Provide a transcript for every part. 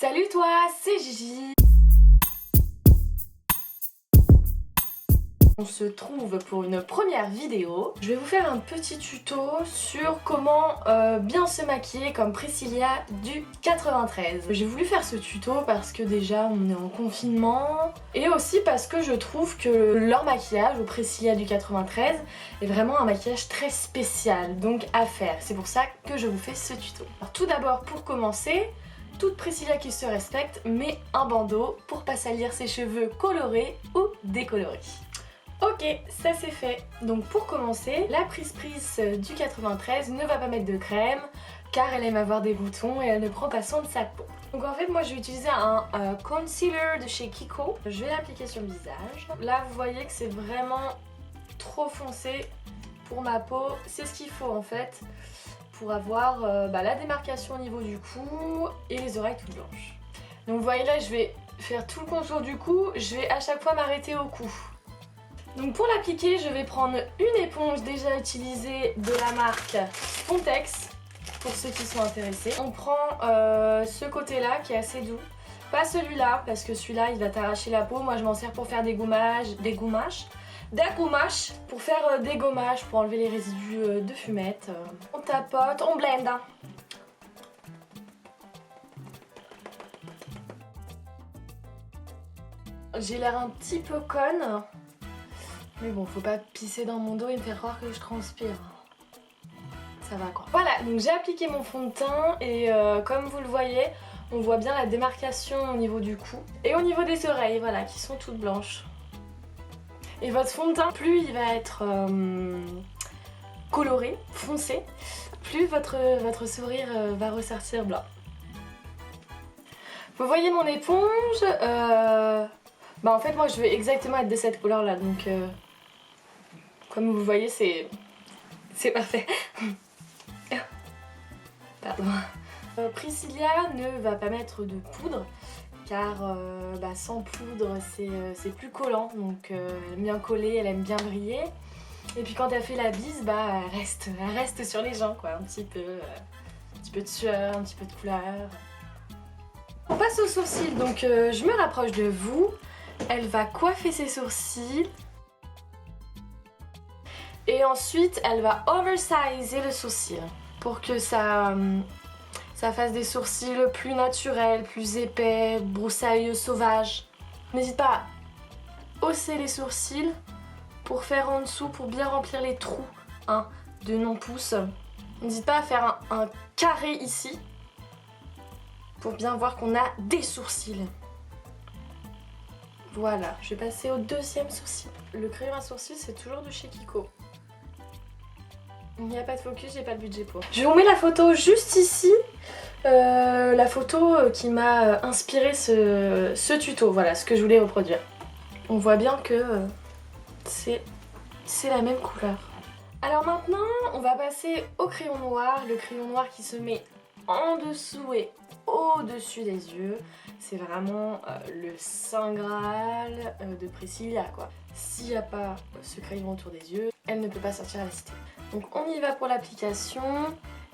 Salut toi, c'est Gigi. On se trouve pour une première vidéo. Je vais vous faire un petit tuto sur comment bien se maquiller comme Priscilla du 93. J'ai voulu faire ce tuto parce que déjà on est en confinement et aussi parce que je trouve que leur maquillage au Priscilla du 93 est vraiment un maquillage très spécial, donc à faire. C'est pour ça que je vous fais ce tuto. Alors, tout d'abord, pour commencer, toute Priscilla qui se respecte met un bandeau pour pas salir ses cheveux colorés ou décolorés. Ok, ça c'est fait. Donc pour commencer, la Pris du 93 ne va pas mettre de crème car elle aime avoir des boutons et elle ne prend pas soin de sa peau. Donc en fait moi je vais utiliser un concealer de chez Kiko. Je vais l'appliquer sur le visage. Là vous voyez que c'est vraiment trop foncé pour ma peau. C'est ce qu'il faut en fait pour avoir la démarcation au niveau du cou et les oreilles toutes blanches. Donc vous voyez là je vais faire tout le contour du cou. Je vais à chaque fois m'arrêter au cou. Donc pour l'appliquer, je vais prendre une éponge déjà utilisée de la marque Fontex, pour ceux qui sont intéressés. On prend ce côté-là qui est assez doux, pas celui-là parce que celui-là il va t'arracher la peau. Moi je m'en sers pour faire des gommages, pour faire des gommages, pour enlever les résidus de fumette. On tapote, on blende. J'ai l'air un petit peu conne. Mais bon, faut pas pisser dans mon dos et me faire croire que je transpire. Ça va quoi. Voilà, donc j'ai appliqué mon fond de teint et comme vous le voyez, on voit bien la démarcation au niveau du cou. Et au niveau des oreilles, voilà, qui sont toutes blanches. Et votre fond de teint, plus il va être coloré, foncé, plus votre sourire va ressortir blanc. Vous voyez mon éponge en fait moi je vais exactement être de cette couleur là, donc comme vous voyez c'est parfait. Pardon. Priscilla ne va pas mettre de poudre car sans poudre c'est plus collant, donc elle aime bien coller, elle aime bien briller. Et puis quand elle fait la bise, elle reste sur les gens quoi, un petit peu de sueur, un petit peu de couleur. On passe aux sourcils, donc je me rapproche de vous. Elle va coiffer ses sourcils. Et ensuite, elle va oversizer le sourcil pour que ça fasse des sourcils plus naturels, plus épais, broussailleux, sauvages. N'hésite pas à hausser les sourcils pour faire en dessous, pour bien remplir les trous de non-pouce. N'hésite pas à faire un carré ici pour bien voir qu'on a des sourcils. Voilà, je vais passer au deuxième sourcil. Le crayon à sourcils, c'est toujours de chez Kiko. Il n'y a pas de focus, j'ai pas de budget pour. Je vous mets la photo juste ici. La photo qui m'a inspiré ce tuto. Voilà, ce que je voulais reproduire. On voit bien que c'est la même couleur. Alors maintenant, on va passer au crayon noir. Le crayon noir qui se met en dessous et au-dessus des yeux. C'est vraiment le saint graal de Priscilla quoi. S'il n'y a pas ce crayon autour des yeux, elle ne peut pas sortir à la cité. Donc on y va pour l'application.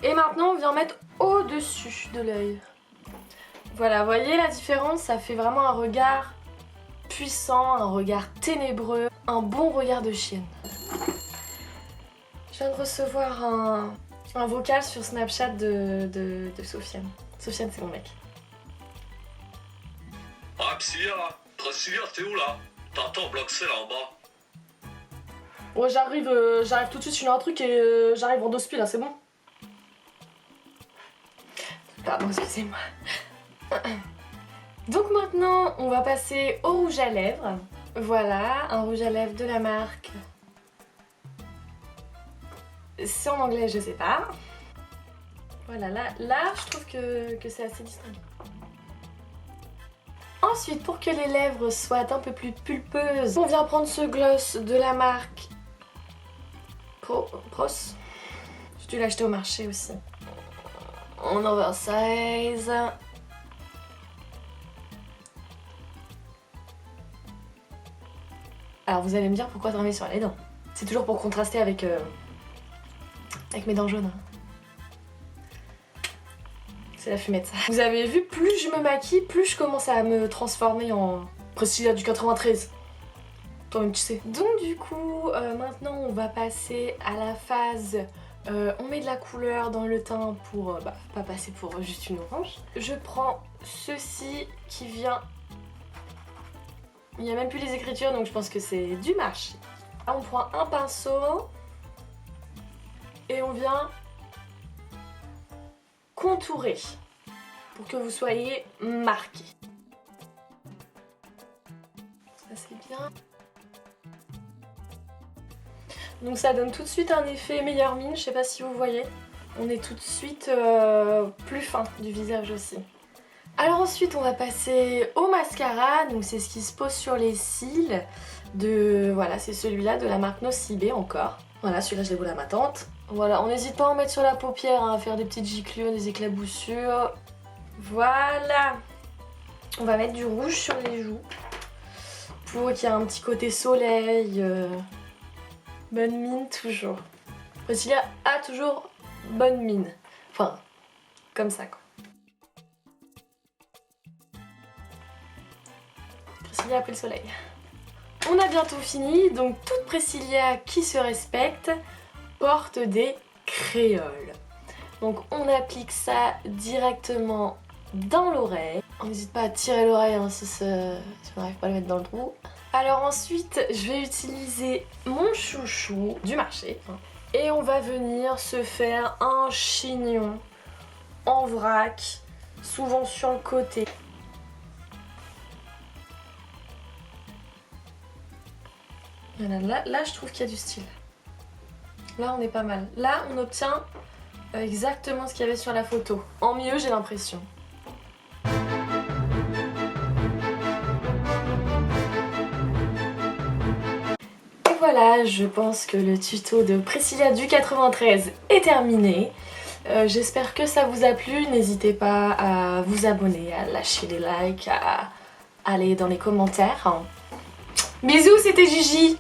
Et maintenant on vient mettre au-dessus de l'œil. Voilà, vous voyez la différence, ça fait vraiment un regard puissant, un regard ténébreux, un bon regard de chienne. Je viens de recevoir un vocal sur Snapchat de Sofiane. Sofiane c'est mon mec. Ah Priscilla, t'es où là? T'entends bloquer là en bas. Ouais j'arrive tout de suite, je fais un truc et j'arrive en 2 spies là, c'est bon? Pardon, excusez-moi. Donc maintenant on va passer au rouge à lèvres. Voilà, un rouge à lèvres de la marque. C'est en anglais, je sais pas. Voilà, là je trouve que c'est assez distingué. Ensuite, pour que les lèvres soient un peu plus pulpeuses, on vient prendre ce gloss de la marque Pros. J'ai dû l'acheter au marché aussi. En oversize. Alors vous allez me dire pourquoi j'en mets sur les dents. C'est toujours pour contraster avec mes dents jaunes. c'est la fumette. Vous avez vu, plus je me maquille, plus je commence à me transformer en Priscilla du 93. Toi-même tu sais. Donc du coup, maintenant on va passer à la phase... on met de la couleur dans le teint pour pas passer pour juste une orange. Je prends ceci qui vient... Il n'y a même plus les écritures donc je pense que c'est du marché. Là on prend un pinceau et on vient contourer pour que vous soyez marqué. Ça c'est bien. Donc ça donne tout de suite un effet meilleure mine, je sais pas si vous voyez. On est tout de suite plus fin du visage aussi. Alors ensuite on va passer au mascara, donc c'est ce qui se pose sur les cils. Voilà, c'est celui-là de la marque Nocibé encore. Voilà, celui-là je l'ai volé à ma tante. Voilà, on n'hésite pas à en mettre sur la paupière, hein, à faire des petites giclures, des éclaboussures. Voilà. On va mettre du rouge sur les joues pour qu'il y ait un petit côté soleil. Bonne mine toujours. Priscilla a toujours bonne mine. Enfin, comme ça quoi. Priscilla a pris le soleil. On a bientôt fini, donc toute Priscilla qui se respecte porte des créoles. Donc on applique ça directement dans l'oreille. On n'hésite pas à tirer l'oreille hein, si on n'arrive pas à le mettre dans le trou. Alors ensuite, je vais utiliser mon chouchou du marché et on va venir se faire un chignon en vrac, souvent sur le côté. Voilà, là je trouve qu'il y a du style. Là on est pas mal. Là on obtient exactement ce qu'il y avait sur la photo. En mieux j'ai l'impression. Voilà, je pense que le tuto de Priscilla du 93 est terminé. J'espère que ça vous a plu. N'hésitez pas à vous abonner, à lâcher des likes, à aller dans les commentaires. Bisous, c'était Gigi!